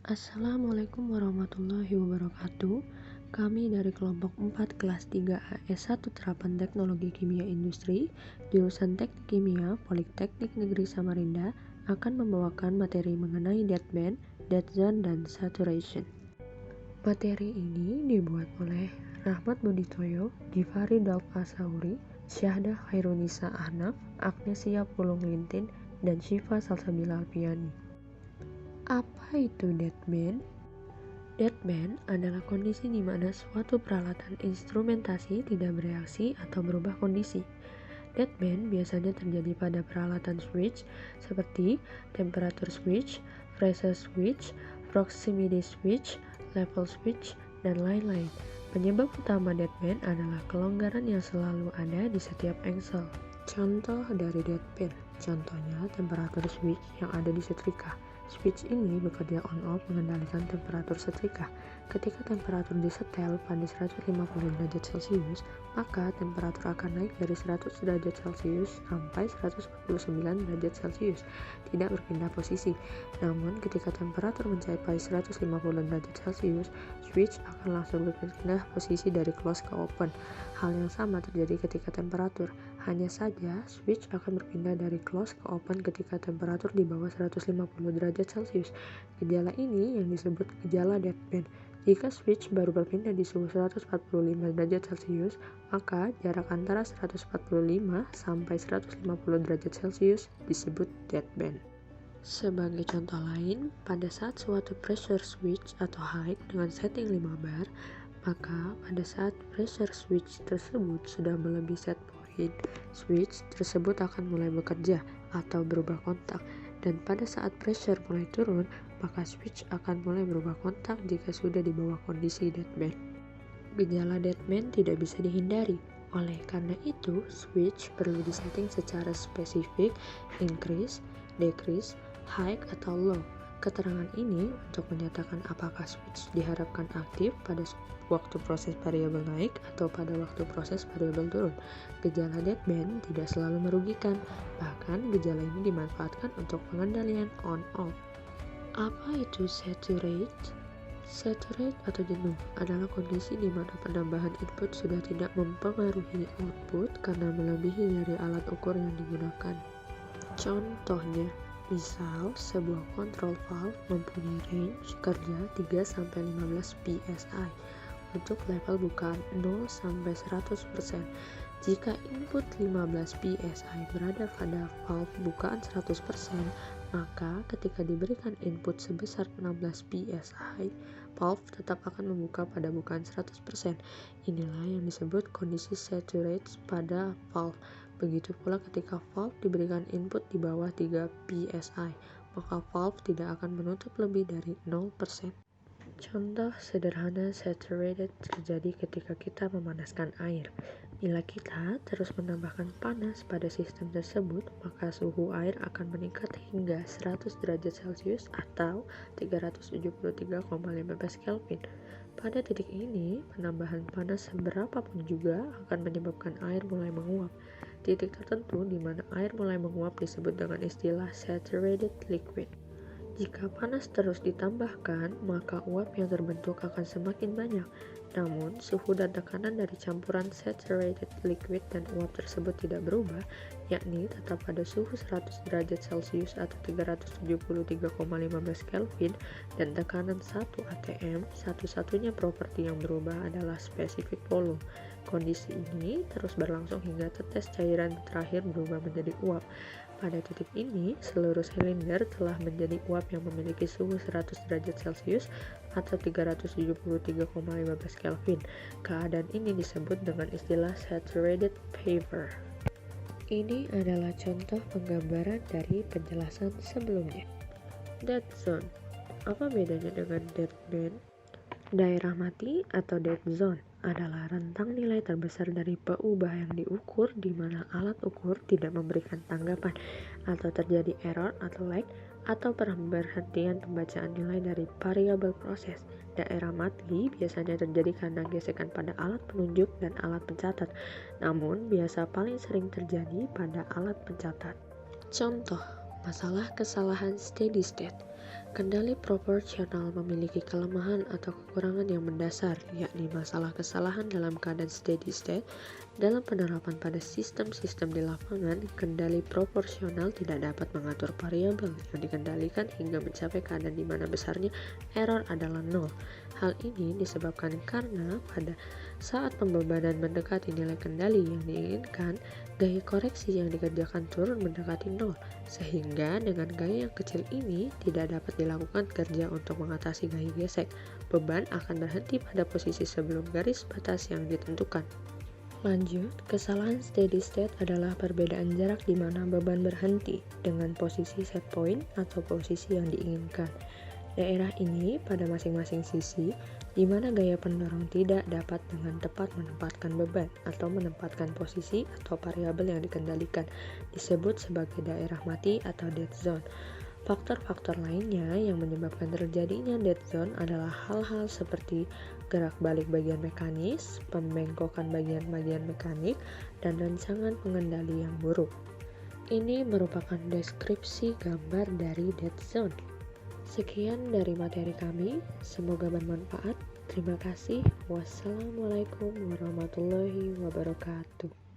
Assalamualaikum warahmatullahi wabarakatuh. Kami dari kelompok 4 kelas 3A S1 Terapan Teknologi Kimia Industri, jurusan Teknik Kimia, Politeknik Negeri Samarinda akan membawakan materi mengenai deadband, dead zone, dan saturation. Materi ini dibuat oleh Rahmat Buditoyo, Givari Daud Asauri, Syahda Khairunisa Ahnaf, Agnesia Pulung Lintin, dan Syifa Salsabila Alfiani. Apa itu deadband? Deadband adalah kondisi di mana suatu peralatan instrumentasi tidak bereaksi atau berubah kondisi. Deadband biasanya terjadi pada peralatan switch seperti temperatur switch, pressure switch, proximity switch, level switch, dan lain-lain. Penyebab utama deadband adalah kelonggaran yang selalu ada di setiap engsel. Contoh dari deadband, contohnya temperatur switch yang ada di setrika. Switch ini bekerja on-off mengendalikan temperatur setrika. Ketika temperatur disetel pada 150 derajat Celcius, maka temperatur akan naik dari 100 derajat Celcius sampai 149 derajat Celcius, tidak berpindah posisi. Namun, ketika temperatur mencapai 150 derajat Celcius, switch akan langsung berpindah posisi dari close ke open. Hal yang sama terjadi ketika temperatur. Hanya saja, switch akan berpindah dari close ke open ketika temperatur di bawah 150 derajat Celcius. Gejala ini yang disebut gejala deadband. Jika switch baru berpindah di suhu 145 derajat Celcius, maka jarak antara 145 sampai 150 derajat Celcius disebut deadband. Sebagai contoh lain, pada saat suatu pressure switch atau high dengan setting 5 bar, maka pada saat pressure switch tersebut sudah melebihi set point, switch tersebut akan mulai bekerja atau berubah kontak. Dan pada saat pressure mulai turun, maka switch akan mulai berubah kontak jika sudah di bawah kondisi deadband. Gejala deadband tidak bisa dihindari. Oleh karena itu, switch perlu disetting secara spesifik, increase, decrease, high atau low. Keterangan ini untuk menyatakan apakah switch diharapkan aktif pada waktu proses variabel naik atau pada waktu proses variabel turun. Gejala deadband tidak selalu merugikan, bahkan gejala ini dimanfaatkan untuk pengendalian on-off. Apa itu saturate? Saturate atau jenuh adalah kondisi di mana penambahan input sudah tidak mempengaruhi output karena melebihi dari alat ukur yang digunakan. Contohnya, misal sebuah control valve mempunyai range kerja 3-15 psi untuk level bukaan 0-100%. Jika input 15 psi berada pada valve bukaan 100%, maka ketika diberikan input sebesar 16 psi, valve tetap akan membuka pada bukaan 100%. Inilah yang disebut kondisi saturate pada valve. Begitu pula ketika valve diberikan input di bawah 3 psi, maka valve tidak akan menutup lebih dari 0%. Contoh sederhana saturated terjadi ketika kita memanaskan air. Bila kita terus menambahkan panas pada sistem tersebut, maka suhu air akan meningkat hingga 100 derajat Celcius atau 373,15 Kelvin. Pada titik ini, penambahan panas seberapapun juga akan menyebabkan air mulai menguap. Titik tertentu di mana air mulai menguap disebut dengan istilah saturated liquid. Jika panas terus ditambahkan, maka uap yang terbentuk akan semakin banyak. Namun, suhu dan tekanan dari campuran saturated liquid dan uap tersebut tidak berubah, yakni tetap pada suhu 100 derajat Celcius atau 373,15 Kelvin dan tekanan 1 atm. Satu-satunya properti yang berubah adalah specific volume. Kondisi ini terus berlangsung hingga tetes cairan terakhir berubah menjadi uap. Pada titik ini, seluruh silinder telah menjadi uap yang memiliki suhu 100 derajat Celcius atau 373,15 Kelvin. Keadaan ini disebut dengan istilah saturated vapor. Ini adalah contoh penggambaran dari penjelasan sebelumnya. Dead zone. Apa bedanya dengan deadband? Daerah mati atau dead zone adalah rentang nilai terbesar dari PU yang diukur di mana alat ukur tidak memberikan tanggapan atau terjadi error atau lag atau pemberhentian pembacaan nilai dari variabel proses. Daerah mati biasanya terjadi karena gesekan pada alat penunjuk dan alat pencatat, namun biasa paling sering terjadi pada alat pencatat. Contoh, masalah kesalahan steady state. Kendali proporsional memiliki kelemahan atau kekurangan yang mendasar, yakni masalah kesalahan dalam keadaan steady state. Dalam penerapan pada sistem-sistem di lapangan, kendali proporsional tidak dapat mengatur variabel yang dikendalikan hingga mencapai keadaan di mana besarnya error adalah nol. Hal ini disebabkan karena pada saat pembebanan mendekati nilai kendali yang diinginkan, gaya koreksi yang dikerjakan turun mendekati nol, sehingga dengan gaya yang kecil ini tidak dapat dilakukan kerja untuk mengatasi gaya gesek. Beban akan berhenti pada posisi sebelum garis batas yang ditentukan. Lanjut, kesalahan steady state adalah perbedaan jarak di mana beban berhenti dengan posisi set point atau posisi yang diinginkan. Daerah ini pada masing-masing sisi, di mana gaya pendorong tidak dapat dengan tepat menempatkan beban atau menempatkan posisi atau variabel yang dikendalikan, disebut sebagai daerah mati atau dead zone. Faktor-faktor lainnya yang menyebabkan terjadinya dead zone adalah hal-hal seperti gerak balik bagian mekanis, pembengkokan bagian-bagian mekanik, dan rancangan pengendali yang buruk. Ini merupakan deskripsi gambar dari dead zone. Sekian dari materi kami, semoga bermanfaat. Terima kasih. Wassalamualaikum warahmatullahi wabarakatuh.